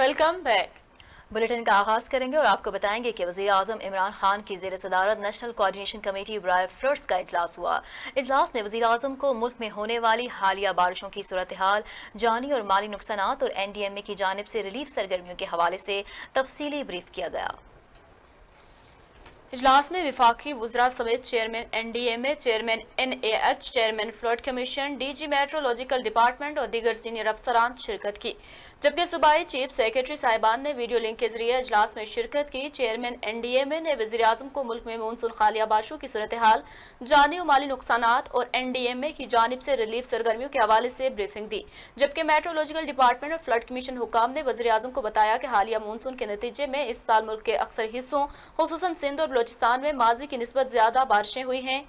Welcome back. Bulletin का आगाज करेंगे और आपको बताएंगे कि वज़ीर आज़म इमरान खान की ज़ेर सदारत नेशनल कोऑर्डिनेशन कमेटी बराए फ्लड्स का इजलास हुआ। इजलास में वज़ीर आज़म को मुल्क में होने वाली हालिया बारिशों की सूरत हाल, जानी और माली नुकसानात और NDMA की जानिब से रिलीफ सरगर्मियों के हवाले से तफसीली ब्रीफ किया गया। इजलास में विफाकी वुज़रा समेत chairman NDMA, chairman NAH, chairman flood commission, DG meteorological department और दीगर सीनियर अफसरान शिरकत की, जबकि सूबाई चीफ सेक्रेटरी साहिबान ने वीडियो लिंक के जरिए इजलास में शिरकत की। चेयरमैन NDMA ने वज़ीर आज़म को मुल्क में मानसून हालिया बारिशों की सूरत हाल, जानी और माली नुकसानात और NDMA की जानिब से रिलीफ सरगर्मियों के हवाले से ब्रीफिंग दी, जबकि मेट्रोलॉजिकल डिपार्टमेंट और फ्लड कमीशन हुकाम ने वज़ीर आज़म को बताया कि हालिया मानसून के नतीजे में इस साल मुल्क के अक्सर हिस्सों खुसूसन सिंध और बलोचिस्तान में माजी की निस्बत ज्यादा बारिशें हुई हैं।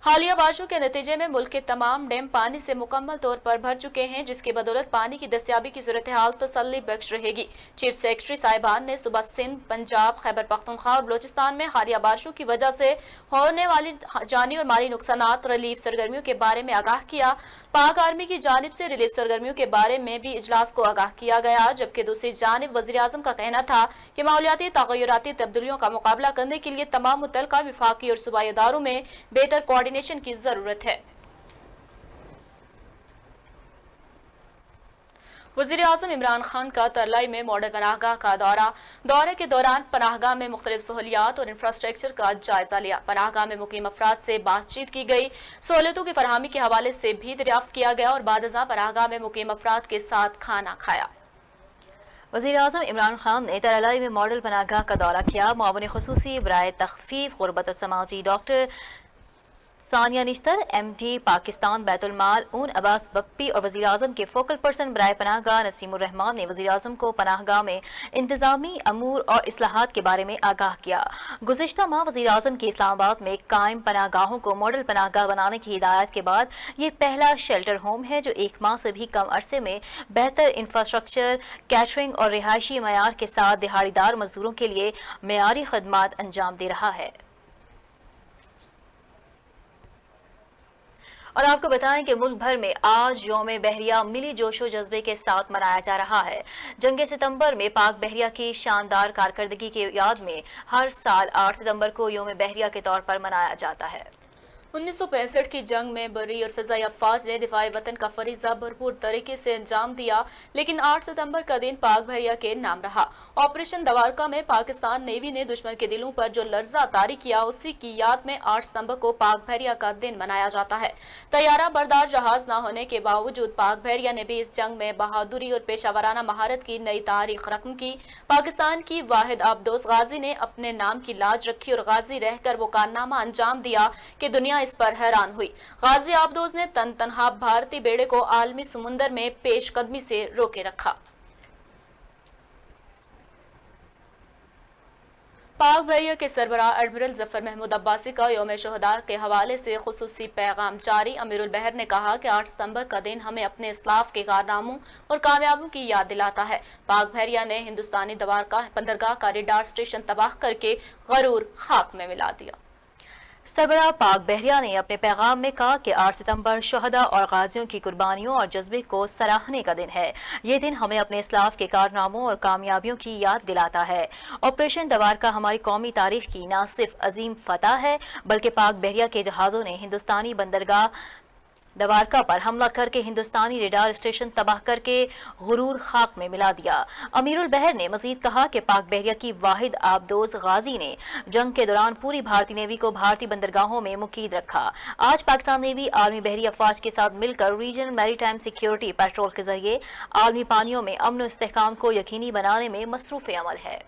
हालिया बारिशों के नतीजे में मुल्क के तमाम डैम पानी से मुकम्मल तौर पर भर चुके हैं, जिसकी बदौलत पानी की दस्तयाबी की सूरत हाल तसल्ली बख्श रहेगी। चीफ सेक्रेटरी साहिबान ने सुबह सिंध, पंजाब, खैबर पख्तूनख्वा और बलोचिस्तान में हालिया बारिशों की वजह से होने वाली जानी और माली नुकसानात रिलीफ सरगर्मियों के बारे में आगाह किया। पाक आर्मी की जानिब से रिलीफ सरगर्मियों के बारे में भी इजलास को आगाह किया गया, जबकि दूसरी जानिब वज़ीर आज़म का कहना था कि माहौलियाती तगय्युराती तब्दीलियों का मुकाबला करने के लिए तमाम मुतल्लिका विफाकी और सूबाई इदारों में बेहतर कोऑर्डिनेशन की जरूरत है। वज़ीर आज़म इमरान खान का तरलाई में मॉडल पनाहगाह का दौरे के दौरान पनाहगाह में मुख्तलिफ सहूलियात और इंफ्रास्ट्रक्चर का जायजा लिया। पनाहगाह में मुकीम अफराद से बातचीत की गई, सहूलियतों की फरहमी के हवाले से भी दरियाफ्त किया गया और बादज़ा पनाहगाह में मुकीम अफराद के साथ खाना खाया। वज़ीर आज़म इमरान खान ने तरलाई में मॉडल पनाहगाह का दौरा किया। मुआविन खुसूसी बराए तख़फ़ीफ़ ग़ुरबत और समाजी डॉक्टर सानिया निश्तर, MD पाकिस्तान बैतुल माल ऊन अब्बास बप्पी और वज़ीर आज़म के फोकल पर्सन बराए पनाहगाह नसीमुर रहमान ने वज़ीर आज़म को पनाहगाह में इंतज़ामी अमूर और इस्लाहात के बारे में आगाह किया। गुज़िश्ता माह वज़ीर आज़म की इस्लामाबाद में कायम पनाहगाहों को मॉडल पनाहगाह बनाने की हिदायत के बाद ये पहला शेल्टर होम है जो 1 माह से भी कम अरसे में बेहतर इंफ्रास्ट्रक्चर, कैटरिंग और रिहायशी मयार के साथ दिहाड़ीदार मजदूरों के लिए मेयारी खदमात अंजाम दे रहा है। और आपको बताएं कि मुल्क भर में आज यौम बहरिया मिली जोशो जज्बे के साथ मनाया जा रहा है। जंग सितंबर में पाक बहरिया की शानदार कारकर्दगी की याद में हर साल 8 सितंबर को यौम बहरिया के तौर पर मनाया जाता है। 1965 की जंग में बरी और फ़िज़ाई अफ़वाज ने दिफाई वतन का फरीज़ा भरपूर तरीके से अंजाम दिया, लेकिन 8 सितंबर का दिन पाक बहरिया के नाम रहा। ऑपरेशन दवारका में पाकिस्तान नेवी ने दुश्मन के दिलों पर जो लर्जा तारी किया, उसी की याद में 8 सितंबर को पाक बहरिया का दिन मनाया जाता है। तैयारा बरदार जहाज न होने के बावजूद पाक बहरिया ने भी इस जंग में बहादुरी और पेशावराना महारत की नई तारीख रकम की। पाकिस्तान की वाहिद आबदोज गाजी ने अपने नाम की लाज रखी और गाजी रहकर वो कारनामा अंजाम दिया कि दुनिया इस पर हैरान हुई। गाजी आबदोज ने तनहा भारतीय बेड़े को आलमी समुंदर में पेशकदमी से रोके रखा। पाक बहरिया के सरबराह एडमिरल जफर महमूद अब्बासी का यौम शोहदा के हवाले से खुसूसी पैगाम जारी। अमीरुल बहर ने कहा कि 8 सितंबर का दिन हमें अपने इस्लाफ के कारनामों और कामयाबियों की याद दिलाता है। पाक बहरिया ने हिंदुस्तानी बंदरगाह का रेडार स्टेशन तबाह करके गरूर खाक में मिला दिया। सरबराह पाक बहरिया ने अपने पैगाम में कहा कि 8 सितंबर शहदा और गाजियों की कुर्बानियों और जज्बे को सराहने का दिन है। ये दिन हमें अपने इस्लाफ के कारनामों और कामयाबियों की याद दिलाता है। ऑपरेशन दवारका हमारी कौमी तारीख की न सिर्फ अजीम फतह है, बल्कि पाक बहरिया के जहाज़ों ने हिंदुस्तानी बंदरगाह दवारका पर हमला करके हिंदुस्तानी रेडार स्टेशन तबाह करके गुरूर खाक में मिला दिया। अमीरुल बहर ने मजीद कहा कि पाक बहरिया की वाहिद आबदोज गाजी ने जंग के दौरान पूरी भारतीय नेवी को भारतीय बंदरगाहों में मुकीद रखा। आज पाकिस्तान नेवी आर्मी बहरी अफवाज के साथ मिलकर रीजनल मैरीटाइम सिक्योरिटी पेट्रोल के जरिए आलमी पानियों में अमन और इस्तेहकाम को यकीनी बनाने में मसरूफ अमल है।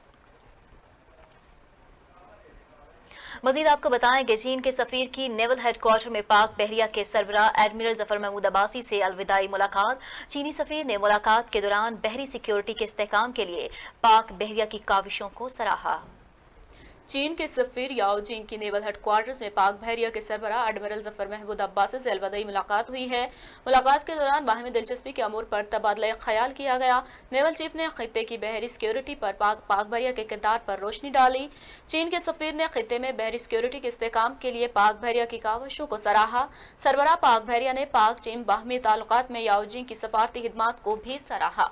मजीद आपको बताएं कि चीन के सफीर की नेवल हेडक्वार्टर में पाक बहरिया के सरबराह एडमिरल जफर महमूद अब्बासी से अलविदाई मुलाकात। चीनी सफीर ने मुलाकात के दौरान बहरी सिक्योरिटी के इस्तेहकाम के लिए पाक बहरिया की काविशों को सराहा। चीन के सफीर याओ जिंग की नेवल हेडक्वार्टर्स में पाक बहरिया के सरबराह एडमिरल जफर महमूद अब्बासी से अलविदाई मुलाकात हुई है। मुलाकात के दौरान बाहमी दिलचस्पी के अमूर पर तबादला ख्याल किया गया। नेवल चीफ ने खित्ते की बहरी सिक्योरिटी पर पाक बहरिया के किरदार पर रोशनी डाली। चीन के सफीर ने खित्ते में बहरी सिक्योरिटी के इस्तेहकाम के लिए पाक बहरिया की काविशों को सराहा। सरबराह पाक बहरिया ने पाक चीन बाहमी ताल्लुकात में याओ जिंग की सफारती खिदमात को भी सराहा।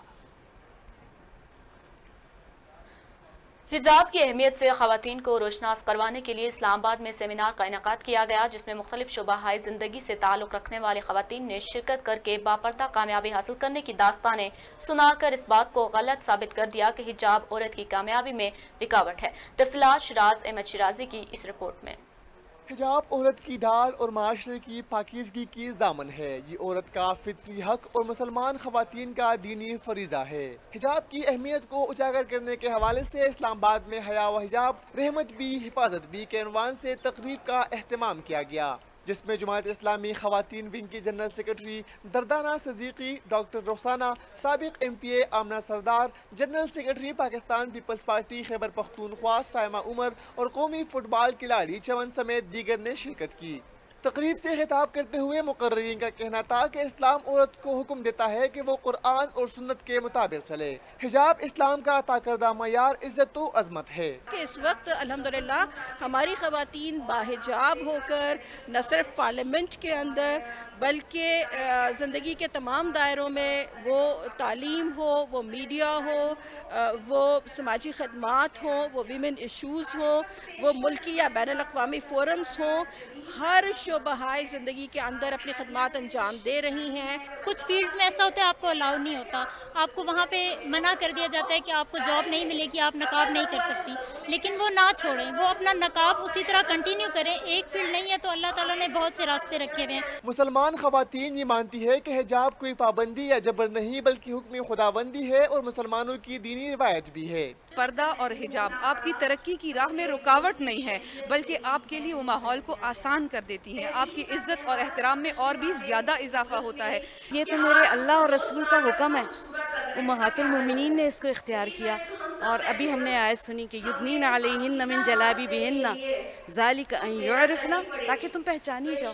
हिजाब की अहमियत से ख़वातीन को रोशनास करवाने के लिए इस्लामाबाद में सेमिनार का इनेकाद किया गया, जिसमें मुख्तलिफ शुबाहाई ज़िंदगी से ताल्लुक़ रखने वाले ख़वातीन ने शिरकत करके बापर्दा कामयाबी हासिल करने की दास्तानें सुनाकर इस बात को गलत साबित कर दिया कि हिजाब औरत की कामयाबी में रुकावट है। तफसीलात शिराज अहमद शिराजी की इस रिपोर्ट में। हिजाब औरत की ढाल और माशरे की पाकीज़गी की दामन है। ये औरत का फितरी हक और मुसलमान ख़वातीन का दीनी फरीज़ा है। हिजाब की अहमियत को उजागर करने के हवाले से इस्लामाबाद में हया व हिजाब रहमत भी हिफाजत भी के अनवान से तकरीब का एहतमाम किया गया, जिसमें जमात इस्लामी ख़वातीन विंग की general secretary Dardana Siddiqui, doctor Rosana, साबिक MPA Amna Sardar, general secretary Pakistan Peoples Party Khyber Pakhtunkhwa Saima Umar और कौमी फुटबॉल खिलाड़ी चमन समेत दीगर ने शिरकत की। तकरीब से खिताब करते हुए मुकर्रिरीन का कहना था कि इस्लाम औरत को हुक्म देता है कि वो कुरान और सुन्नत के मुताबिक चले। हिजाब इस्लाम का अता करदा मयार इज़्ज़त व अज़मत है कि इस वक्त अल्हम्दुलिल्लाह हमारी ख़वातीन बाहिजाब होकर न सिर्फ पार्लियामेंट के अंदर बल्कि ज़िंदगी के तमाम दायरों में, वो तालीम हो, वो मीडिया हो, वो समाजी खदमात हो, वो वीमेन इशूज़ हो, वो मुल्की या बैनुल अक़वामी फोरम्स हो, हर शोबहाई ज़िंदगी के अंदर अपनी खदमात अंजाम दे रही हैं। कुछ फील्ड्स में ऐसा होता है आपको अलाउ नहीं होता, आपको वहाँ पे मना कर दिया जाता है कि आपको जॉब नहीं मिलेगी, आप नकाब नहीं कर सकती, लेकिन वो ना छोड़ें, वो अपना नकाब उसी तरह कंटिन्यू करें। एक फील्ड नहीं है तो अल्लाह ताला ने बहुत से रास्ते रखे हुए हैं। मुसलमान ख़वातीन ये मानती है कि हिजाब कोई पाबंदी या जबर नहीं बल्कि हुक्म खुदाबंदी है और मुसलमानों की दीनी रिवायत भी है। पर्दा और हिजाब आपकी तरक्की की राह में रुकावट नहीं है, बल्कि आपके लिए वो माहौल को आसान कर देती हैं, आपकी इज्जत और एहतराम में और भी ज़्यादा इजाफा होता है। ये तो मेरे अल्लाह और रसूल का हुक्म है, उम्महातुल मोमिनीन ने इसको इख्तियार किया। और अभी हमने आयत सुनी कि युदनीन अलैहिन्न मिन जलाबिबिहिन्न ज़ालिका अन युअरफ़ना, ताकि तुम पहचानी जाओ,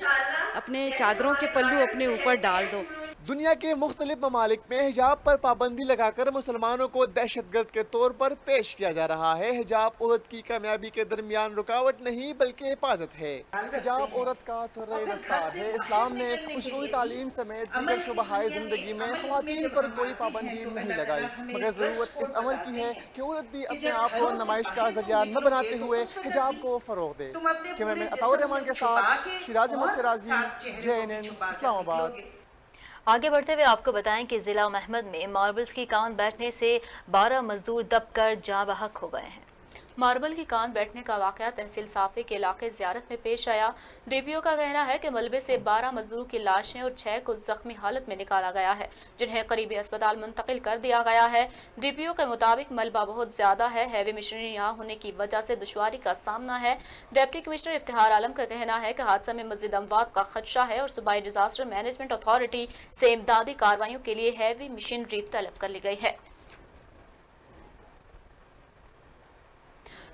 अपने चादरों के पल्लू अपने ऊपर डाल दो। दुनिया के मुख्तलिफ ममालिक में हिजाब पर पाबंदी लगाकर मुसलमानों को दहशतगर्द के तौर पर पेश किया जा रहा है। हिजाब औरत की कामयाबी के दरमियान रुकावट नहीं बल्कि हिफाजत है। हिजाब औरत का तुर्रे दस्तार है। इस्लाम ने उसूल तालीम समेत दीगर शुबहाए ज़िंदगी में ख़वातीन पर कोई पाबंदी नहीं लगाई, मगर ज़रूरत इस अमर की है कि औरत भी अपने आप को नुमाइश का ज़रिया न बनाते हुए हिजाब को फ़रोग़ दे। कैमरामैन अताउर रहमान के साथ शिराज अहमद शिराजी, JNN इस्लामाबाद। आगे बढ़ते हुए आपको बताएं कि जिला महमद में मार्बल्स की कान बैठने से 12 मजदूर दबकर जाँ बहक हो गए हैं। मार्बल की कान बैठने का वाक़या तहसील साफे के इलाके ज़ियारत में पेश आया। DPO का कहना है कि मलबे से 12 मजदूरों की लाशें और 6 को जख्मी हालत में निकाला गया है, जिन्हें करीबी अस्पताल मुंतकिल कर दिया गया है। DPO के मुताबिक मलबा बहुत ज़्यादा है, हैवी मशीनरी यहाँ होने की वजह से दुश्वारी का सामना है। डिप्टी कमिश्नर इफ्तिखार आलम का कहना है कि हादसा में मज़ीद अमवात का खदशा है और सूबाई डिजास्टर मैनेजमेंट अथॉरिटी से इमदादी कार्रवाइयों के लिए हैवी मशीनरी तलब कर ली गई है।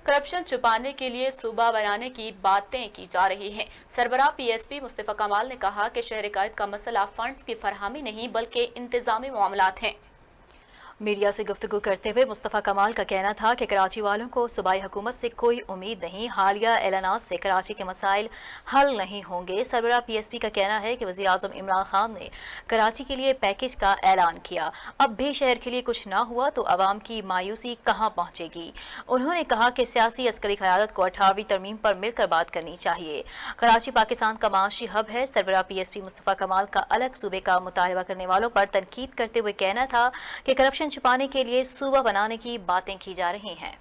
करप्शन छुपाने के लिए सूबा बनाने की बातें की जा रही हैं। सरबराह PSP मुस्तफ़ा कमाल ने कहा कि शहर कायद का मसला फंड्स की फरहमी नहीं बल्कि इंतजामी मामलात हैं। मीडिया से गुफ्तगू करते हुए मुस्तफ़ा कमाल का कहना था कि कराची वालों को सूबाई हुकूमत से कोई उम्मीद नहीं, हालिया ऐलानात से कराची के मसाइल हल नहीं होंगे। सरबराह PSP का कहना है कि वज़ीर आज़म इमरान खान ने कराची के लिए पैकेज का ऐलान किया, अब भी शहर के लिए कुछ ना हुआ तो आवाम की मायूसी कहाँ पहुँचेगी। उन्होंने कहा कि सियासी अस्करी क़यादत को 18वीं तरमीम पर मिलकर बात करनी चाहिए। कराची पाकिस्तान का माशी हब है। सरबराह PSP मुस्तफ़ा कमाल का अलग सूबे का मुतालबा करने वालों पर तनकीद करते हुए कहना था कि करप्शन छुपाने के लिए सूबा बनाने की बातें की जा रही हैं।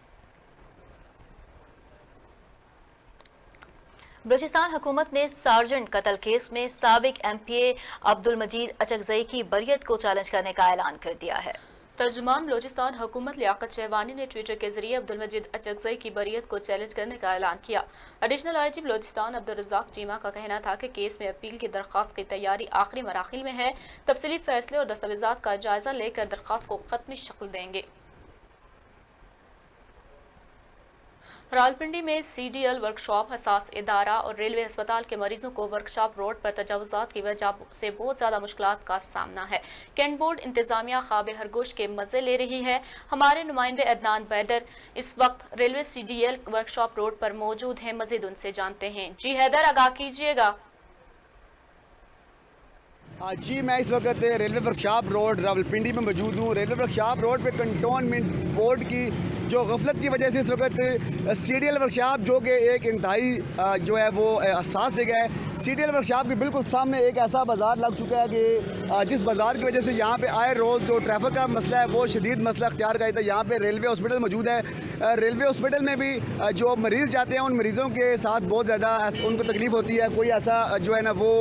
बलूचिस्तान हुकूमत ने सार्जेंट कत्ल केस में साबिक MPA अब्दुल मजीद अचकज़ई की बरियत को चैलेंज करने का ऐलान कर दिया है। तर्जुमान बलूचिस्तान हुकूमत लियाकत शहवानी ने ट्विटर के जरिए अब्दुल मजीद अचकज़ई की बरियत को चैलेंज करने का ऐलान किया। एडिशनल IG बलूचिस्तान अब्दुल रज़ाक चीमा का कहना था कि केस में अपील की दरख्वास्त की तैयारी आखिरी मराहिल में है। तफसीली फैसले और दस्तावेज़ात का जायजा लेकर दरख्वास्त को खत्मी शक्ल देंगे। रावलपिंडी में CDL वर्कशॉप हसास इदारा और रेलवे अस्पताल के मरीजों को वर्कशॉप रोड पर तजावुज़ात की वजह से बहुत ज़्यादा मुश्किलात का सामना है। कैंट बोर्ड इंतजामिया ख्वाब हरगोश के मज़े ले रही है। हमारे नुमाइंदे अदनान बैदर इस वक्त रेलवे CDL वर्कशॉप रोड पर मौजूद हैं, मज़ीद उनसे जानते हैं। जी हैदर, आगाह कीजिएगा। जी, मैं इस वक्त रेलवे वर्कशॉप रोड रावलपिंडी में मौजूद हूँ। रेलवे वर्कशॉप रोड पे कंटोनमेंट बोर्ड की जो गफलत की वजह से इस वक्त CDL वर्कशॉप जो कि एक इंतहाई जो है वो हसास जगह है, CDL वर्कशॉप के बिल्कुल सामने एक ऐसा बाज़ार लग चुका है कि जिस बाज़ार की वजह से यहाँ पे आए रोज़ जो ट्रैफिक का मसला है वो शदीद मसला अख्तियार का है। यहाँ पे रेलवे हॉस्पिटल मौजूद है। रेलवे हॉस्पिटल में भी जो मरीज़ जाते हैं उन मरीज़ों के साथ बहुत ज़्यादा उनको तकलीफ़ होती है। कोई ऐसा जो है ना वो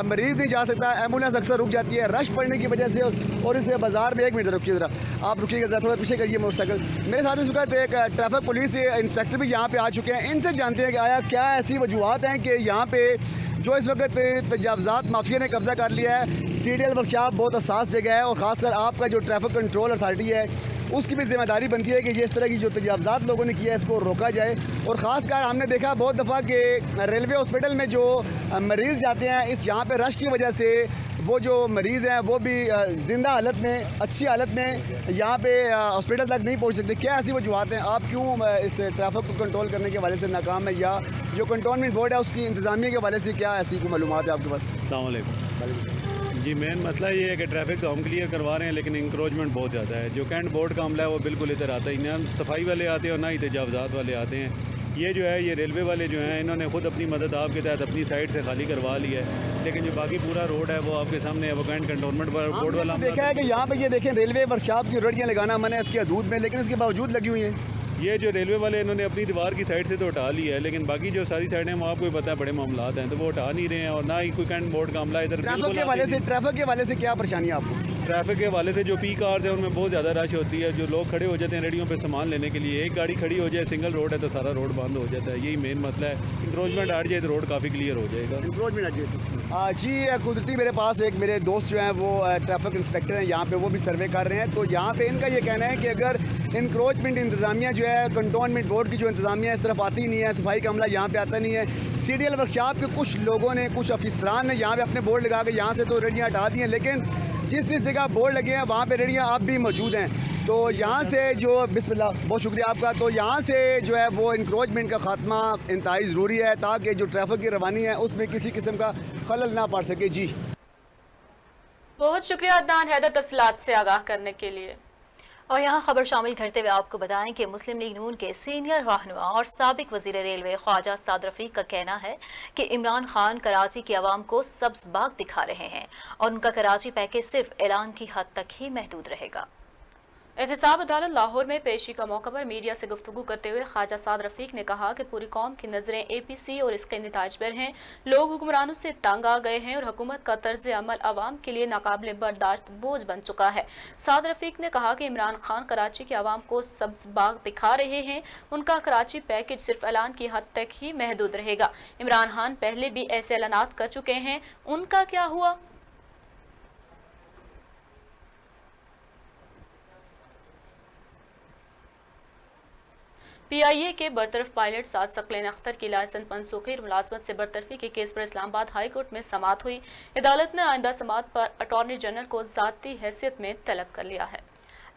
मरीज़ नहीं जा सकता, एम्बुलेंस अक्सर रुक जाती है रश पड़ने की वजह से। और इस बाज़ार में एक मिनट रुकिए ज़रा, आप रुकिएगा ज़रा, थोड़ा पीछे करिए मोटरसाइकिल। मेरे साथ इस वक्त एक ट्रैफिक पुलिस इंस्पेक्टर भी यहाँ पे आ चुके हैं। इनसे जानते हैं कि आया क्या ऐसी वजूहत हैं कि यहाँ पे जो इस वक्त तजावज़ात माफिया ने कब्ज़ा कर लिया है। CDL वर्कशॉप बहुत हसास जगह है और ख़ासकर आपका जो ट्रैफिक कंट्रोल अथॉरिटी है उसकी भी जिम्मेदारी बनती है कि ये इस तरह की जो तजावज़ात लोगों ने किया है इसको रोका जाए। और ख़ासकर हमने देखा बहुत दफ़ा कि रेलवे हॉस्पिटल में जो मरीज़ जाते हैं इस यहाँ पे रश की वजह से वो जो मरीज़ हैं वो भी ज़िंदा हालत में, अच्छी हालत में यहाँ पे हॉस्पिटल तक नहीं पहुँच सकते। क्या ऐसी वजूहत हैं? आप क्यों इस ट्रैफिक को कंट्रोल करने के हवाले से नाकाम है, या जो कंटोनमेंट बोर्ड है उसकी इंतज़ामिया के हवाले से क्या ऐसी कोई मालूमात है आपके पास? अस्सलाम वालेकुम जी। मेन मसला ये है कि ट्रैफिक तो हम क्लियर करवा रहे हैं लेकिन इंक्रोचमेंट बहुत ज़्यादा है। जो कैंट बोर्ड का अमला है वो बिल्कुल इधर आता ही ना सफाई वाले आते हैं और ना ही तजावज़ात वाले आते हैं। ये जो है ये रेलवे वाले जो हैं इन्होंने खुद अपनी मदद आपके तहत अपनी साइड से खाली करवा लिया है, लेकिन जो बाकी पूरा रोड है वो आपके सामने है। वो कैंट कंटोनमेंट बोर्ड वाला देखा है कि यहाँ पे ये देखें रेलवे वर्कशॉप की रड़ियाँ लगाना मना है इसके हदूद में, लेकिन इसके बावजूद लगी हुई हैं। ये जो रेलवे वाले इन्होंने अपनी दीवार की साइड से तो हटा लिया है, लेकिन बाकी जो सारी साइडें वो आपको पता है बड़े मामलात हैं तो वो हटा नहीं रहे हैं। और ना ही कोई कैंट बोर्ड का अमला इधर ट्रैफिक के हवाले से क्या परेशानी है आपको? ट्रैफिक के हवाले से जो पी कार्स है उनमें बहुत ज़्यादा रश होती है। जो लोग खड़े हो जाते हैं रेडियो पे सामान लेने के लिए, एक गाड़ी खड़ी हो जाए सिंगल रोड है तो सारा रोड बंद हो जाता है। यही मेन मसला है। इंक्रोचमेंट हट जाए तो रोड काफ़ी क्लियर हो जाएगा। इंक्रोचमेंट हट जाए जी। कुदरती मेरे पास एक मेरे दोस्त जो हैं वो ट्रैफिक इंस्पेक्टर हैं यहाँ पे, वो भी सर्वे कर रहे हैं। तो यहाँ पे इनका ये कहना है कि अगर इंक्रोचमेंट इंतज़ामिया जो है कंटोनमेंट बोर्ड की जो इंतज़ामिया इस तरफ आती नहीं है, सफाई का अमला यहाँ पे आता नहीं है। CDL वर्कशॉप के कुछ लोगों ने, कुछ अफसरान ने यहाँ पे अपने बोर्ड लगा के यहाँ से तो रेडियाँ हटा दी हैं, लेकिन जिस जगह बोर्ड लगे हैं वहाँ पे रेडियाँ अब भी मौजूद हैं। तो यहाँ से जो बिस्मिल्लाह, बहुत शुक्रिया आपका। तो यहाँ से जो है वो इंक्रोचमेंट का खात्मा इंतहाई ज़रूरी है ताकि जो ट्रैफिक की रवानी है उसमें किसी किस्म का खलल ना पड़ सके। जी बहुत शुक्रिया अदनान हैदर तफसीलात से आगाह करने के लिए। और यहाँ खबर शामिल करते हुए आपको बताएं कि मुस्लिम लीग नून के सीनियर रहनुमा और साबिक वजीर रेलवे ख्वाजा साद रफीक का कहना है कि इमरान खान कराची की आवाम को सब्ज बाग दिखा रहे हैं और उनका कराची पैकेज सिर्फ ऐलान की हद तक ही महदूद रहेगा। एहतसाब अदालत लाहौर में पेशी का मौका पर मीडिया से गुफ्तगू करते हुए ख्वाजा साद रफीक ने कहा कि पूरी कौम की नजरें APC और इसके नताज पर हैं। लोग हुक्मरानों से तंग आ गए हैं और हुकूमत का तर्ज अमल आवाम के लिए नाकाबिले बर्दाश्त बोझ बन चुका है। साद रफीक ने कहा कि इमरान खान कराची की आवाम को सब्ज बाग दिखा रहे हैं। उनका कराची पैकेज सिर्फ ऐलान की हद तक ही महदूद रहेगा। इमरान खान पहले भी ऐसे ऐलानात कर चुके हैं, उनका क्या हुआ? PIA के बरतरफ पायलट साद सकलैन अख्तर की लाइसेंस मनसूखी और मुलाजमत से बरतरफी के केस पर इस्लामाबाद हाई कोर्ट में समाअत हुई। अदालत ने आइंदा समाअत पर अटॉर्नी जनरल को ज़ाती हैसियत में तलब कर लिया है।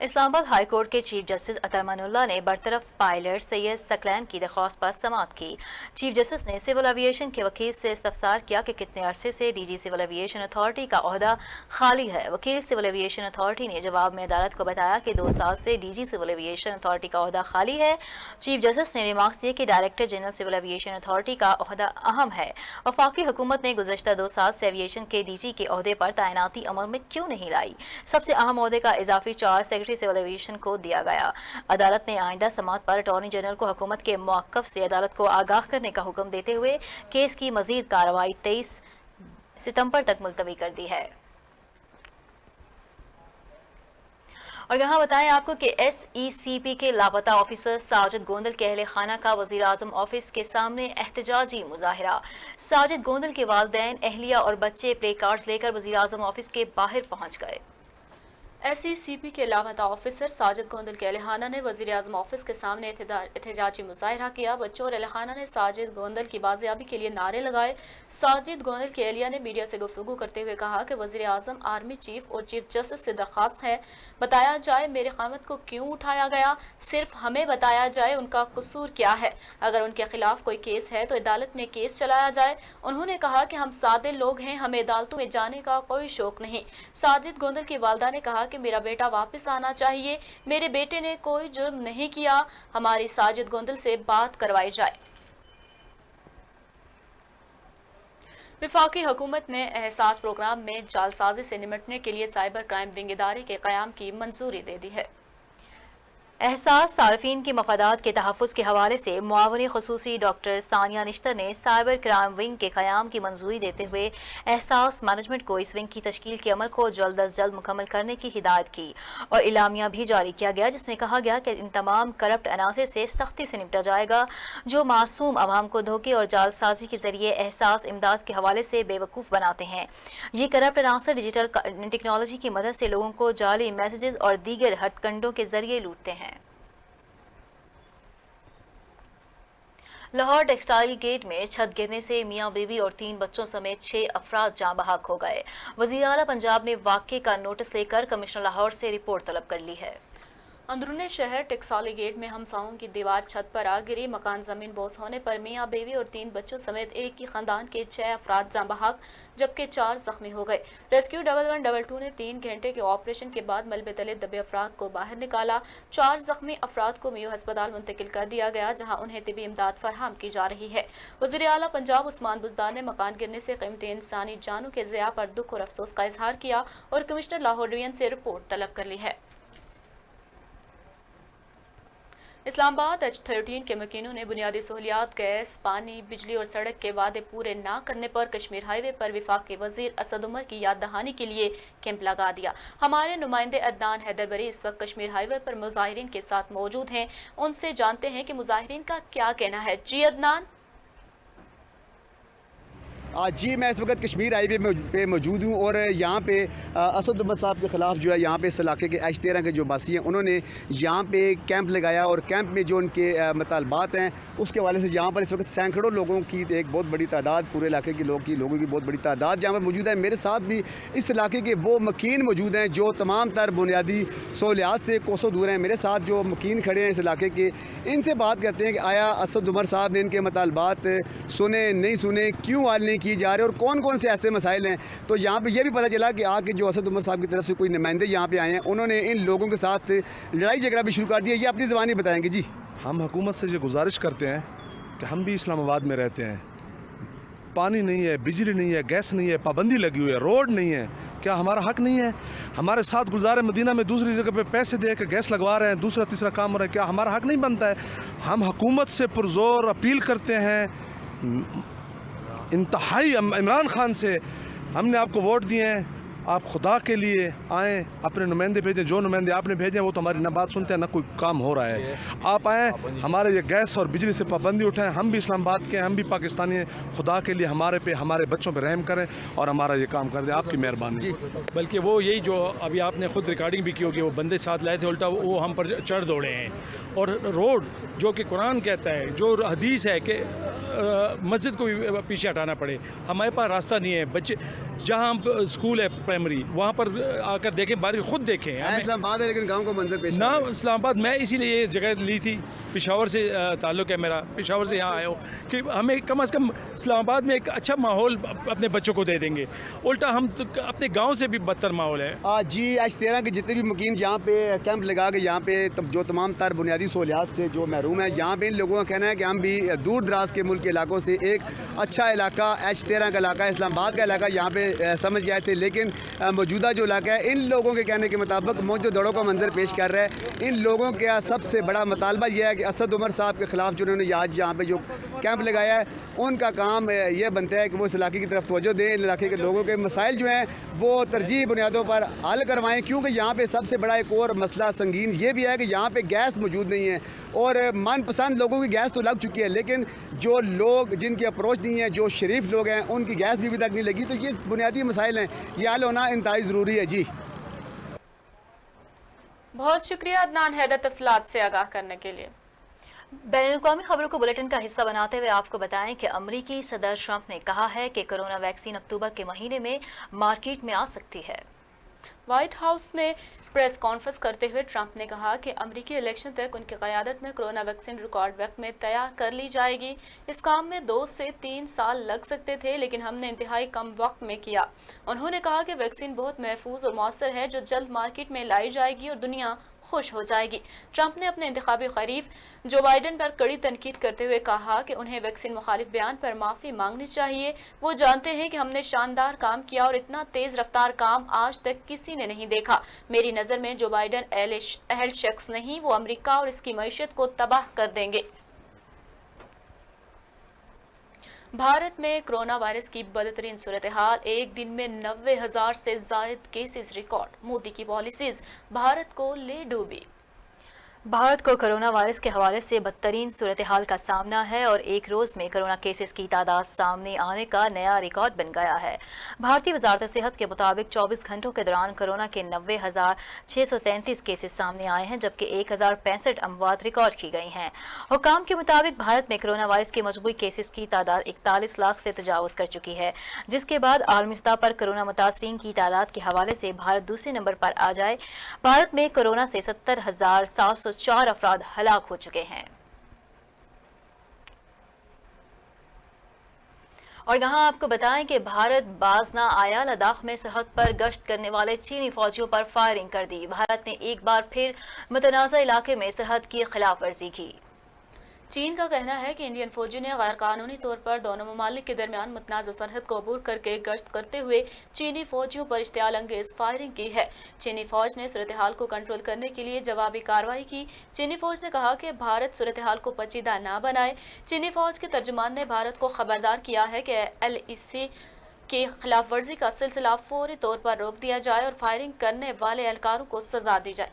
इस्लामाबाद हाई कोर्ट के चीफ जस्टिस अतर मनुल्लाह ने बरतरफ पायलट सैयद सकलैन की दरख्वास्त पर समाअत की। चीफ जस्टिस ने सिविल एविएशन के वकील से इस्तफसार किया कि कितने अरसे से DG सिविल एविएशन अथॉरिटी का ओहदा खाली है। वकील सिविल एविएशन अथॉरिटी ने जवाब में अदालत को बताया कि 2 साल से DG सिविल एविएशन अथॉरिटी का ओहदा खाली है। चीफ जस्टिस ने रिमार्क्स दिए कि director general civil aviation authority का ओहदा अहम है। वफाकी हुकूमत ने गुज़श्ता 2 साल से एविएशन के DG के ओहदे पर तैनाती अमल में क्यों नहीं लाई? सबसे अहम ओहदे का इजाफी चार्ज सेक्रेटरी सिविल एविएशन को दिया गया। अदालत ने आइंदा समाअत पर अटॉर्नी जनरल को हुकूमत के मौक़िफ़ से अदालत को आगाह करने का हुक्म देते हुए केस की मजीद कार्रवाई 23 सितंबर तक मुलतवी कर दी है। और यहाँ बताएं आपको कि SECP के लापता ऑफिसर साजिद गोंदल के अहले खाना का वज़ीर आज़म ऑफिस के सामने एहतजाजी मुजाहिरा। साजिद गोंदल के वालिदैन, अहलिया और बच्चे प्ले कार्ड्स लेकर वज़ीर आज़म ऑफिस के बाहर पहुँच गए। SECP के लापता ऑफिसर साजिद गोंदल के अहलखाना ने वज़ीर आज़म ऑफिस के सामने एहतजाजी मुजाहिरा किया। बच्चों और अहलखाना ने साजिद गोंदल की बाजियाबी के लिए नारे लगाए। साजिद गोंदल के एहलिया ने मीडिया से गुफ्तगू करते हुए कहा कि वज़ीर आज़म, आर्मी चीफ और चीफ जस्टिस से दरख्वास्त है, बताया जाए मेरे क़ामत को क्यों उठाया गया, सिर्फ हमें बताया जाए उनका कसूर क्या है। अगर उनके खिलाफ कोई केस है तो अदालत में केस चलाया जाए। उन्होंने कहा कि हम सादे लोग हैं, हमें अदालतों में जाने का कोई शौक नहीं। साजिद गोंदल की वालदा ने कहा کہ میرا بیٹا واپس آنا چاہیے، میرے بیٹے نے کوئی جرم نہیں کیا، ہماری ساجد گوندل سے بات کروائی جائے۔ وفاقی حکومت نے احساس پروگرام میں جعلسازی سے نمٹنے کے لیے سائبر کرائم ونگ ادارے کے قیام کی منظوری دے دی ہے۔ احساس صارفین کے مفادات کے تحفظ کے حوالے سے معاون خصوصی ڈاکٹر ثانیہ نشتر نے سائبر کرائم ونگ کے قیام کی منظوری دیتے ہوئے احساس مینجمنٹ کو اس ونگ کی تشکیل کے عمل کو جلد از جلد مکمل کرنے کی ہدایت کی اور اعلامیہ بھی جاری کیا گیا، جس میں کہا گیا کہ ان تمام کرپٹ عناصر سے سختی سے نمٹا جائے گا جو معصوم عوام کو دھوکے اور جعل سازی کے ذریعے احساس امداد کے حوالے سے بے وقوف بناتے ہیں۔ یہ کرپٹ عناصر ڈیجیٹل ٹیکنالوجی کی مدد سے لوگوں کو جعلی میسیجز اور دیگر ہتھ کنڈوں کے ذریعے لوٹتے ہیں۔ لاہور ٹیکسٹائل گیٹ میں چھت گرنے سے میاں بیوی اور 3 بچوں سمیت 6 افراد جاں بحق ہو گئے۔ وزیر اعلیٰ پنجاب نے واقعے کا نوٹس لے کر کمشنر لاہور سے رپورٹ طلب کر لی ہے۔ اندرون شہر ٹکسالی گیٹ میں ہمساؤں کی دیوار چھت پر آ گری، مکان زمین بوس ہونے پر میاں بیوی اور 3 بچوں سمیت ایک ہی خاندان کے 6 افراد جاں بحق جبکہ 4 زخمی ہو گئے۔ ریسکیو 1122 نے 3 گھنٹے کے آپریشن کے بعد ملبے تلے دبے افراد کو باہر نکالا۔ 4 زخمی افراد کو میو ہسپتال منتقل کر دیا گیا جہاں انہیں طبی امداد فراہم کی جا رہی ہے۔ وزیر اعلیٰ پنجاب عثمان بزدار نے مکان گرنے سے قیمتی انسانی جانوں کے ضیاع پر دکھ اور افسوس کا اظہار کیا اور کمشنر لاہور ڈویژن سے رپورٹ طلب کر لی ہے۔ اسلام آباد H13 کے مکینوں نے بنیادی سہولیات گیس، پانی، بجلی اور سڑک کے وعدے پورے نہ کرنے پر کشمیر ہائی وے پر وفاقی وزیر اسد عمر کی یاد دہانی کے لیے کیمپ لگا دیا۔ ہمارے نمائندے عدنان حیدر بری اس وقت کشمیر ہائی وے پر مظاہرین کے ساتھ موجود ہیں، ان سے جانتے ہیں کہ مظاہرین کا کیا کہنا ہے۔ جی عدنان۔ جی میں اس وقت کشمیر ہائی وے پہ موجود ہوں اور یہاں پہ اسد عمر صاحب کے خلاف جو ہے یہاں پہ اس علاقے کے H13 کے جو باسی ہیں انہوں نے یہاں پہ کیمپ لگایا اور کیمپ میں جو ان کے مطالبات ہیں اس کے حوالے سے یہاں پر اس وقت سینکڑوں لوگوں کی ایک بہت بڑی تعداد، پورے علاقے کے لوگوں کی بہت بڑی تعداد جہاں پر موجود ہے۔ میرے ساتھ بھی اس علاقے کے وہ مکین موجود ہیں جو تمام تر بنیادی سہولیات سے کوسوں دور ہیں۔ میرے ساتھ جو مکین کھڑے ہیں اس علاقے کے، ان سے بات کرتے ہیں کہ آیا اسد عمر صاحب نے ان کے مطالبات سنے نہیں سنے، کیوں حل نہیں کی جا رہے اور کون کون سے ایسے مسائل ہیں۔ تو یہاں پہ یہ بھی پتہ چلا کہ آ کے جو اسد عمر صاحب کی طرف سے کوئی نمائندے یہاں پہ آئے ہیں، انہوں نے ان لوگوں کے ساتھ لڑائی جھگڑا بھی شروع کر دیا۔ یہ اپنی زبانی بتائیں گے جی۔ ہم حکومت سے یہ گزارش کرتے ہیں کہ ہم بھی اسلام آباد میں رہتے ہیں، پانی نہیں ہے، بجلی نہیں ہے، گیس نہیں ہے، پابندی لگی ہوئی ہے، روڈ نہیں ہے، کیا ہمارا حق نہیں ہے؟ ہمارے ساتھ گلزار مدینہ میں دوسری جگہ پہ پیسے دے کے گیس لگوا رہے ہیں، دوسرا تیسرا کام ہو رہا ہے، کیا ہمارا حق نہیں بنتا ہے؟ ہم حکومت سے پرزور اپیل کرتے ہیں، انتہائی عمران خان سے ہم نے آپ کو ووٹ دیے ہیں، آپ خدا کے لیے آئیں، اپنے نمائندے بھیجیں، جو نمائندے آپ نے بھیجے ہیں وہ تو ہماری نہ بات سنتے ہیں نہ کوئی کام ہو رہا ہے۔ آپ آئیں، ہمارے یہ گیس اور بجلی سے پابندی اٹھائیں، ہم بھی اسلام آباد کے ہیں، ہم بھی پاکستانی ہیں، خدا کے لیے ہمارے بچوں پہ رحم کریں اور ہمارا یہ کام کر دیں، آپ کی مہربانی۔ بلکہ وہ یہی جو ابھی آپ نے خود ریکارڈنگ بھی کی ہوگی، وہ بندے ساتھ لائے تھے، الٹا وہ ہم پر چڑھ دوڑے ہیں۔ اور روڈ جو کہ قرآن کہتا ہے، جو حدیث ہے کہ مسجد کو بھی پیچھے ہٹانا پڑے، ہمارے پاس راستہ نہیں ہے۔ بچے جہاں اسکول ہے پرائمری، وہاں پر آ کر دیکھیں، بارش خود دیکھیں۔ اسلام آباد ہے لیکن گاؤں کو منظر پیش نہ اسلام آباد، میں اسی لیے یہ جگہ لی تھی، پشاور سے تعلق ہے میرا، پشاور سے یہاں آیا ہوں کہ ہمیں کم از کم اسلام آباد میں ایک اچھا ماحول اپنے بچوں کو دے دیں گے، الٹا ہم تو اپنے گاؤں سے بھی بدتر ماحول ہے۔ جی H13 کے جتنے بھی مکین یہاں پہ کیمپ لگا کے یہاں پہ جو تمام تر بنیادی سہولیات سے جو محروم ہے، یہاں پہ ان لوگوں کا کہنا ہے کہ ہم بھی دور دراز کے ملک کے علاقوں سے ایک اچھا علاقہ H13 کا علاقہ، اسلام آباد کا علاقہ یہاں پہ سمجھ گئے تھے، لیکن موجودہ جو علاقہ ہے ان لوگوں کے کہنے کے مطابق موجود دوڑوں کا منظر پیش کر رہا ہے۔ ان لوگوں کا سب سے بڑا مطالبہ یہ ہے کہ اسد عمر صاحب کے خلاف جو انہوں نے آج یہاں پہ جو کیمپ لگایا ہے، ان کا کام یہ بنتا ہے کہ وہ اس علاقے کی طرف توجہ دیں، ان علاقے کے لوگوں کے مسائل جو ہیں وہ ترجیحی بنیادوں پر حل کروائیں، کیونکہ یہاں پہ سب سے بڑا ایک اور مسئلہ سنگین یہ بھی ہے کہ یہاں پہ گیس موجود نہیں ہے اور من پسند لوگوں کی گیس تو لگ چکی ہے، لیکن جو لوگ جن کی اپروچ نہیں ہے، جو شریف لوگ ہیں، ان کی گیس بھی ابھی تک نہیں لگی۔ تو یہ بنیادی مسائل ہیں، یہ حل ہونا انتہائی ضروری ہے جی۔ بہت شکریہ عدنان حیدر تفصیلات سے آگاہ کرنے کے لیے۔ بین الاقوامی خبروں کو بلیٹن کا حصہ بناتے ہوئے آپ کو بتائیں کہ امریکی صدر ٹرمپ نے کہا ہے کہ کرونا ویکسین اکتوبر کے مہینے میں مارکیٹ میں آ سکتی ہے۔ व्हाइट हाउस में प्रेस कॉन्फ्रेंस करते हुए ट्रंप ने कहा कि अमेरिकी इलेक्शन तक उनकी क़यादत में कोरोना वैक्सीन रिकॉर्ड वक्त में तैयार कर ली जाएगी। इस काम में 2 से 3 साल लग सकते थे, लेकिन हमने इंतहाई कम वक्त में किया। उन्होंने कहा कि वैक्सीन बहुत महफूज और मौसर है जो जल्द मार्केट में लाई जाएगी और दुनिया खुश हो जाएगी। ट्रंप ने अपने इंतखाबी खरीफ जो बाइडन पर कड़ी तनकीद करते हुए कहा कि उन्हें वैक्सीन मुखालिफ बयान पर माफ़ी मांगनी चाहिए। वो जानते हैं कि हमने शानदार काम किया और इतना तेज़ रफ्तार काम आज तक किसी ने नहीं देखा। मेरी नज़र में जो बाइडन अहल शख्स नहीं, वो अमेरिका और इसकी मईशत को तबाह कर देंगे। भारत में कोरोना वायरस की बदतरीन सूरत हाल, एक दिन में 90,000 से जायद केसेस रिकॉर्ड। मोदी की पॉलिसीज भारत को ले डूबी। भारत को कोरोना वायरस के हवाले से बदतरीन सूरत हाल का सामना है और एक रोज़ में कोरोना केसेस की तादाद सामने आने का नया रिकॉर्ड बन गया है। भारतीय वजारत सेहत के मुताबिक 24 घंटों के दौरान कोरोना के 90,633 केसेस सामने आए हैं, जबकि 1,065 अमवात रिकॉर्ड की गई हैं। हुकाम के मुताबिक भारत में कोरोना वायरस के मजबूरी केसेस की तादाद 41 लाख से तजावज़ कर चुकी है, जिसके बाद आलमी सतह पर कोरोना मुतासरीन की तादाद के हवाले से भारत दूसरे नंबर पर आ जाए। भारत में कोरोना से 70,704 अफराद हलाक हो चुके हैं। और यहाँ आपको बताएं कि भारत बाज ना आया, लद्दाख में सरहद पर गश्त करने वाले चीनी फौजियों पर फायरिंग कर दी। भारत ने एक बार फिर मुतनाज़ा इलाके में सरहद की खिलाफ वर्जी की। चीन का कहना है कि इंडियन फौजी ने गैर कानूनी तौर पर दोनों ममालिक के दरमियान मुतनाज़ा सरहद को अबूर करके गश्त करते हुए चीनी फौजियों पर इश्तियाल अंगेज फायरिंग की है। चीनी फौज ने सूरत हाल को कंट्रोल करने के लिए जवाबी कार्रवाई की। चीनी फौज ने कहा कि भारत सूरत हाल को पेचीदा ना बनाए। चीनी फौज के तर्जुमान ने भारत को खबरदार किया है कि LEC की खिलाफ वर्जी का सिलसिला फौरी तौर पर रोक दिया जाए और फायरिंग करने वाले एहलकारों को सजा दी जाए।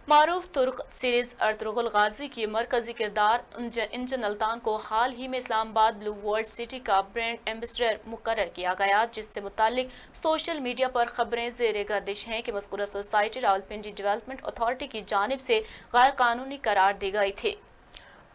मारूफ तुर्क सीरीज अर्तुगरुल गाजी की मरकजी किरदार इंजन अल्तान को हाल ही में इस्लामाबाद ब्लू वर्ल्ड सिटी का ब्रांड एम्बेसडर मुकर्रर किया गया, जिससे मुतालिक सोशल मीडिया पर खबरें ज़ेर गर्दिश हैं कि मज़कूरा सोसाइटी रावलपिंडी डेवलपमेंट अथॉरिटी की जानिब से गैर कानूनी करार दी गई थी।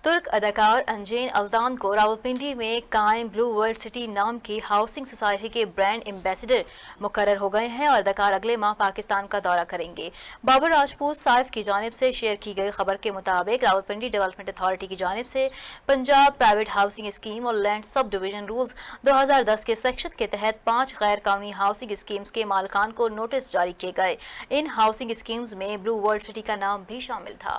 तुर्क अदाकार अंजन अल्तान को रावलपिंडी में कायम ब्लू वर्ल्ड सिटी नाम की हाउसिंग सोसाइटी के ब्रांड एम्बेसडर मुकर्रर हो गए हैं और अदाकार अगले माह पाकिस्तान का दौरा करेंगे। बाबर राजपूत साइफ की जानिब से शेयर की गई खबर के मुताबिक रावलपिंडी डेवलपमेंट अथॉरिटी की जानिब से पंजाब प्राइवेट हाउसिंग स्कीम और लैंड सब डिवीजन रूल्स 2010 के सेक्शन के तहत 5 गैर कानूनी हाउसिंग स्कीम्स के मालिकान को नोटिस जारी किए गए। इन हाउसिंग स्कीम्स में ब्लू वर्ल्ड सिटी का नाम भी शामिल था।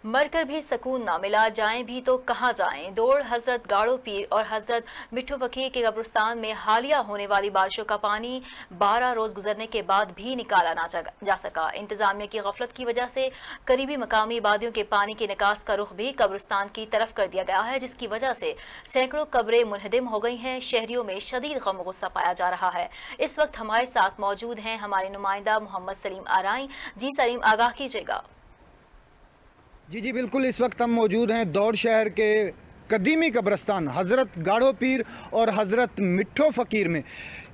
मरकर भी सुकून ना मिला, जाएं भी तो कहाँ जाएं। दौड़ हजरत गाड़ो पीर और हजरत मिट्ठू फकीर के कब्रिस्तान में हालिया होने वाली बारिशों का पानी 12 रोज गुजरने के बाद भी निकाला ना जा सका। इंतजामिया की गफलत की वजह से करीबी मकामी आबादियों के पानी के निकास का रुख भी कब्रिस्तान की तरफ कर दिया गया है, जिसकी वजह से सैकड़ों कब्रें मुनहदिम हो गई हैं। शहरियों में शदीद गम गुस्सा पाया जा रहा है। इस वक्त हमारे साथ मौजूद हैं हमारे नुमाइंदा मोहम्मद सलीम आराई। जी सलीम, आगाह कीजिएगा। जी बिल्कुल, इस वक्त हम मौजूद हैं दौड़ शहर के कदीमी कब्रस्तान हज़रत गाड़ो पीर और हज़रत मिट्ठो फ़कीर में।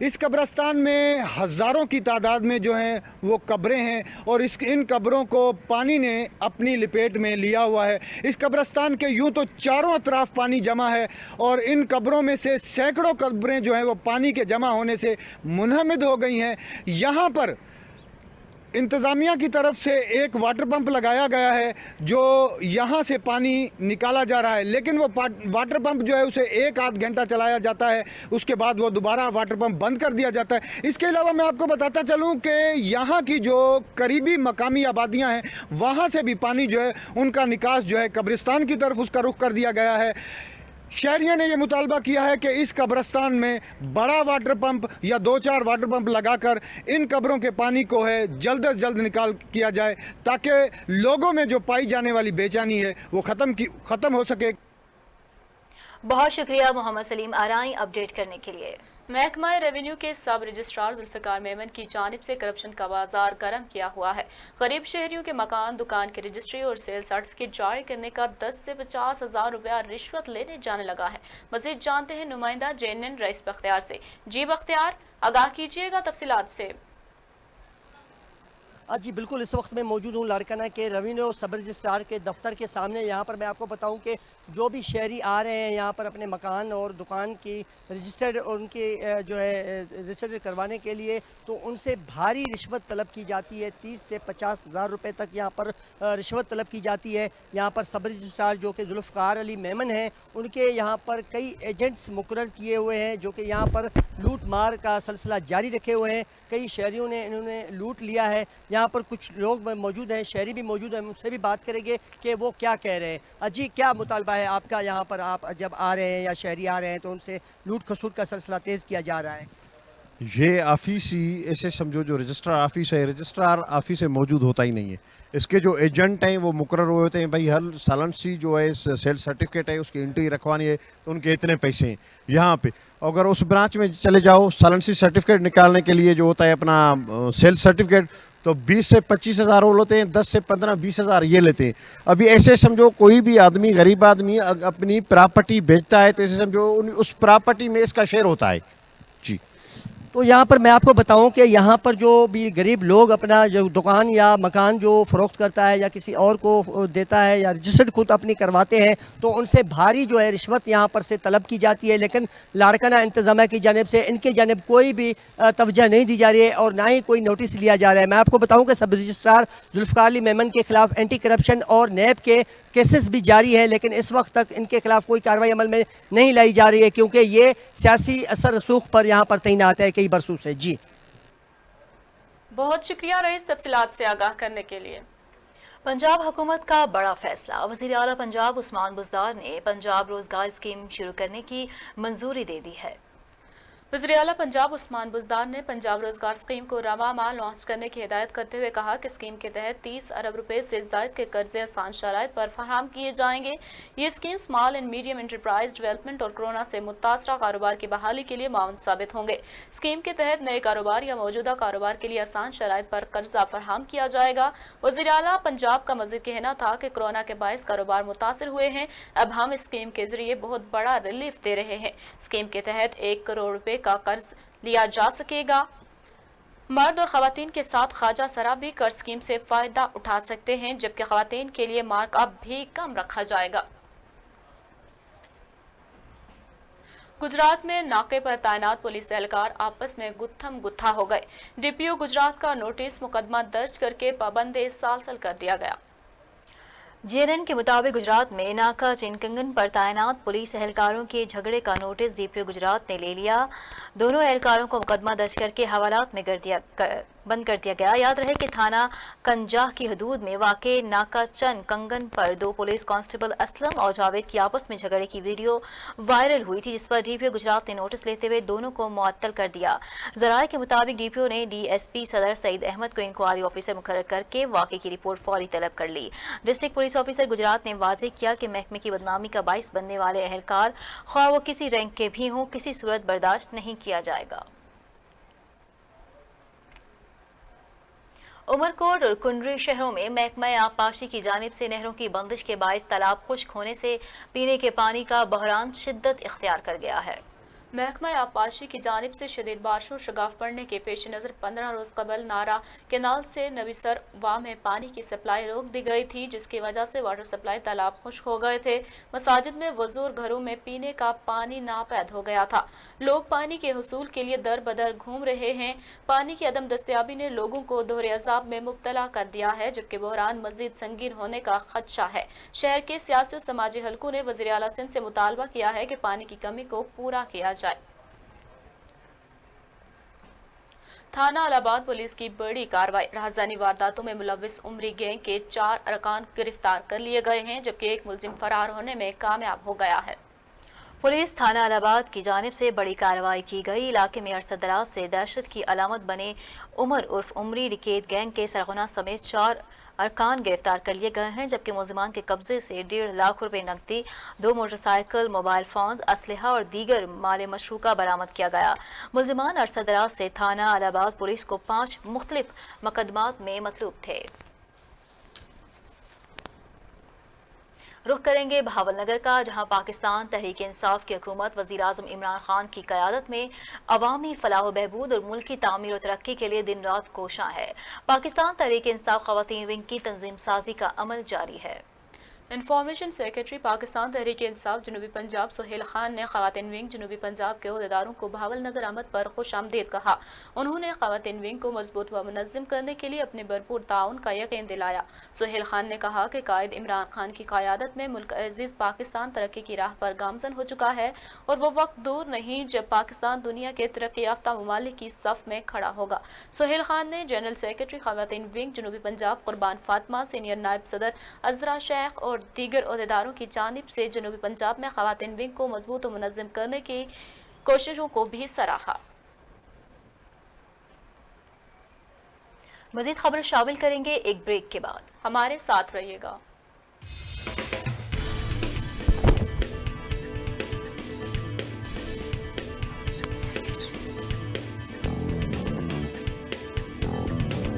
इस कब्रस्तान में हज़ारों की तादाद में जो हैं वो कब्रें हैं और इन कब्रों को पानी ने अपनी लपेट में लिया हुआ है। इस कब्रस्तान के यूँ तो चारों अतराफ पानी जमा है और इन कब्रों में से सैकड़ों कब्रें जो हैं वो पानी के जमा होने से मुनहमिद हो गई हैं। यहाँ पर इंतज़ामिया की तरफ से एक वाटर पंप लगाया गया है जो यहाँ से पानी निकाला जा रहा है, लेकिन वो वाटर पंप जो है उसे 1-8 घंटा चलाया जाता है, उसके बाद वो दोबारा वाटर पंप बंद कर दिया जाता है। इसके अलावा मैं आपको बताता चलूँ कि यहाँ की जो करीबी मकामी आबादियाँ हैं वहाँ से भी पानी जो है उनका निकास जो है कब्रिस्तान की तरफ उसका रुख कर दिया गया है। शहरियों ने यह मुतालबा किया है कि इस कब्रस्तान में बड़ा वाटर पंप या 2-4 वाटर पंप लगाकर इन कब्रों के पानी को है जल्द से जल्द निकाल किया जाए ताकि लोगों में जो पाई जाने वाली बेचैनी है वो ख़त्म हो सके। बहुत शुक्रिया मोहम्मद सलीम आराई अपडेट करने के लिए। महकमा रेवेन्यू के सब रजिस्ट्रार जुल्फ़िकार मेमन की जानिब से करप्शन का बाजार गर्म किया हुआ है। गरीब शहरियों के मकान, दुकान की रजिस्ट्री और सेल सर्टिफिकेट जारी करने का 10 से 50 हज़ार रुपया रिश्वत लेने जाने लगा है। मज़ीद जानते हैं नुमाइंदा JNN रईस बख्तियार से। जी बख्तियार, आगाह कीजिएगा तफसीलात से। جی بالکل، اس وقت میں موجود ہوں لاڑکانہ کے ریونیو سب رجسٹرار کے دفتر کے سامنے. یہاں پر میں آپ کو بتاؤں کہ جو بھی شہری آ رہے ہیں یہاں پر اپنے مکان اور دکان کی رجسٹرڈ اور ان کی جو ہے رجسٹرڈ کروانے کے لیے، تو ان سے بھاری رشوت طلب کی جاتی ہے. 30 سے 50 ہزار روپے تک یہاں پر رشوت طلب کی جاتی ہے. یہاں پر سب رجسٹرار جو کہ ذوالفقار علی میمن ہیں، ان کے یہاں پر کئی ایجنٹس مقرر کیے ہوئے ہیں جو کہ یہاں پر لوٹ مار کا سلسلہ جاری رکھے ہوئے ہیں. کئی شہریوں نے انہوں نے لوٹ لیا ہے. یہاں پر کچھ لوگ موجود ہیں، شہری بھی موجود ہیں، ان سے بھی بات کریں گے کہ وہ کیا کہہ رہے ہیں. جی کیا مطالبہ ہے آپ کا؟ یہاں پر آپ جب آ رہے ہیں یا شہری آ رہے ہیں تو ان سے لوٹ کھسوٹ کا سلسلہ تیز کیا جا رہا ہے. یہ آفس ہی ایسے سمجھو جو رجسٹرار آفس ہے، رجسٹرار آفس سے موجود ہوتا ہی نہیں ہے. اس کے جو ایجنٹ ہیں وہ مقرر ہوئے ہوتے ہیں. بھائی ہر سالنسی جو ہے سیل سرٹیفکیٹ ہے اس کی انٹری رکھوانی ہے تو ان کے اتنے پیسے ہیں. یہاں پہ اگر اس برانچ میں چلے جاؤ سالنسی سرٹیفکیٹ نکالنے کے لیے جو ہوتا ہے اپنا سیل سرٹیفکیٹ، تو 20 سے 25 ہزار وہ لیتے ہیں، 10 سے 15-20 ہزار یہ لیتے ہیں. ابھی ایسے سمجھو کوئی بھی آدمی غریب آدمی اپنی پراپرٹی بیچتا ہے تو ایسے سمجھو اس پراپرٹی میں اس کا شیئر ہوتا ہے. جی تو یہاں پر میں آپ کو بتاؤں کہ یہاں پر جو بھی غریب لوگ اپنا جو دکان یا مکان جو فروخت کرتا ہے یا کسی اور کو دیتا ہے یا رجسٹرڈ خود اپنی کرواتے ہیں تو ان سے بھاری جو ہے رشوت یہاں پر سے طلب کی جاتی ہے. لیکن لاڑکانہ انتظامیہ کی جانب سے ان کی جانب کوئی بھی توجہ نہیں دی جا رہی ہے اور نہ ہی کوئی نوٹس لیا جا رہا ہے. میں آپ کو بتاؤں کہ سب رجسٹرار ذوالفقار علی میمن کے خلاف اینٹی کرپشن اور نیب کے کیسز بھی جاری ہے، لیکن اس وقت تک ان کے خلاف کوئی کارروائی عمل میں نہیں لائی جا رہی ہے کیونکہ یہ سیاسی اثر رسوخ پر یہاں پر تعینات ہے کئی برسوں سے. جی بہت شکریہ رئیس تفصیلات سے آگاہ کرنے کے لیے. پنجاب حکومت کا بڑا فیصلہ. وزیر اعلیٰ پنجاب عثمان بزدار نے پنجاب روزگار اسکیم شروع کرنے کی منظوری دے دی ہے. وزیر اعلیٰ پنجاب عثمان بزدار نے پنجاب روزگار اسکیم کو رواں ماہ لانچ کرنے کی ہدایت کرتے ہوئے کہا کہ اسکیم کے تحت 30 ارب روپے سے زائد کے قرضے آسان شرائط پر فراہم کیے جائیں گے. یہ scheme small and medium enterprise development اور کورونا سے متاثرہ کاروبار کی بحالی کے لیے معاون ثابت ہوں گے. اسکیم کے تحت نئے کاروبار یا موجودہ کاروبار کے لیے آسان شرائط پر قرضہ فراہم کیا جائے گا. وزیر اعلیٰ پنجاب کا مزید کہنا تھا کہ کورونا کے باعث کاروبار متاثر ہوئے ہیں. اب ہم اسکیم کے ذریعے بہت بڑا ریلیف دے رہے ہیں. اسکیم کے تحت 1 کروڑ روپے کا قرض لیا جا سکے گا. مرد اور خواتین کے ساتھ خواجہ سرا بھی قرض اسکیم سے فائدہ اٹھا سکتے ہیں، جبکہ خواتین کے لیے مارک اپ بھی کم رکھا جائے گا. گجرات میں ناکے پر تعینات پولیس اہلکار آپس میں گتھم گتھا ہو گئے. ڈی پی او گجرات کا نوٹس مقدمہ درج کر کے پابندی سالسل کر دیا گیا. جی این این کے مطابق گجرات میں ناکا چنکنگن پر تعینات پولیس اہلکاروں کے جھگڑے کا نوٹس ڈی پی او گجرات نے لے لیا. دونوں اہلکاروں کو مقدمہ درج کر کے حوالات میں بند کر دیا گیا. یاد رہے کہ تھانہ کنجاہ کی حدود میں واقع ناکا چن کنگن پر 2 پولیس کانسٹیبل اسلم اور جاوید کی آپس میں جھگڑے کی ویڈیو وائرل ہوئی تھی، جس پر ڈی پی او گجرات نے نوٹس لیتے ہوئے دونوں کو معطل کر دیا. ذرائع کے مطابق ڈی پی او نے ڈی ایس پی صدر سعید احمد کو انکوائری آفیسر مقرر کر کے واقعے کی رپورٹ فوری طلب کر لی. ڈسٹرکٹ پولیس آفیسر گجرات نے واضح کیا کہ محکمے کی بدنامی کا باعث بننے والے اہلکار خواہ وہ کسی رینک کے بھی ہوں کسی صورت برداشت نہیں کیا جائے گا. عمرکوٹ اور کنڈری شہروں میں محکمہ آبپاشی کی جانب سے نہروں کی بندش کے باعث تالاب خشک ہونے سے پینے کے پانی کا بحران شدت اختیار کر گیا ہے. محکمہ آبپاشی کی جانب سے شدید بارشوں شگاف پڑنے کے پیش نظر 15 روز قبل نارا کینال سے نبیسر واہ میں پانی کی سپلائی روک دی گئی تھی، جس کی وجہ سے واٹر سپلائی تالاب خشک ہو گئے تھے. مساجد میں وضو اور گھروں میں پینے کا پانی ناپید ہو گیا تھا. لوگ پانی کے حصول کے لیے در بدر گھوم رہے ہیں. پانی کی عدم دستیابی نے لوگوں کو دوہرے عذاب میں مبتلا کر دیا ہے، جبکہ بحران مزید سنگین ہونے کا خدشہ ہے. شہر کے سیاسی و سماجی حلقوں نے وزیر اعلیٰ سندھ سے مطالبہ کیا ہے کہ پانی کی کمی کو پورا کیا جائے. تھانہ الہ آباد پولیس کی بڑی کارروائی. رازدانی وارداتوں میں ملوث عمری گینگ کے 4 ارکان گرفتار کر لیے گئے ہیں، جبکہ ایک ملزم فرار ہونے میں کامیاب ہو گیا ہے. پولیس تھانہ الہ آباد کی جانب سے بڑی کارروائی کی گئی. علاقے میں عرصہ دراز سے دہشت کی علامت بنے عمر عرف عمری ڈکیت گینگ کے سرغنہ سمیت 4 ارکان گرفتار کر لیے گئے ہیں، جبکہ ملزمان کے قبضے سے 1.5 لاکھ روپے نقدی، 2 موٹر سائیکل، موبائل فونز، اسلحہ اور دیگر مال مشروکہ برآمد کیا گیا. ملزمان عرصہ دراز سے تھانہ الہ آباد پولیس کو 5 مختلف مقدمات میں مطلوب تھے. रुख करेंगे भावल नगर का, जहां पाकिस्तान तहरीक इंसाफ की हुकूमत वज़ीर आज़म इमरान खान की क़यादत में अवामी फलाह बहबूद और मुल्क की तामीर और तरक्की के लिए दिन रात कोशां है। पाकिस्तान तहरीक इंसाफ ख़वातीन विंग की तंजीम साजी का अमल जारी है। इंफॉर्मेशन सेक्रेटरी पाकिस्तान तहरीक इंसाफ जनूबी पंजाब सुहेल खान ने ख़वातीन विंग जनूबी पंजाब के अहदेदारों को भावल नगर आमद पर खुश आमदीद कहा। उन्होंने ख़वातीन विंग को मजबूत व मुनज़्ज़म करने के लिए अपने भरपूर ताउन का यकीन दिलाया। सुहेल खान ने कहा कि कायद इमरान खान की क़यादत में मुल्क अज़ीज़ पाकिस्तान तरक्की की राह पर गामज़न हो चुका है और वो वक्त दूर नहीं जब पाकिस्तान दुनिया के तरक्की याफ्ता ममालिक की सफ़ में खड़ा होगा। सुहेल खान ने जनरल सेक्रेटरी ख़वातीन विंग जनूबी पंजाब कुर्बान फातिमा, सीनियर नायब सदर अज़रा शेख और दीगर अहदेदारों की जानिब से जनूबी पंजाब में ख़वातीन विंग को मजबूत और मुनज़्ज़म करने की कोशिशों को भी सराहा। मज़ीद खबर शामिल करेंगे एक ब्रेक के बाद, हमारे साथ रहिएगा।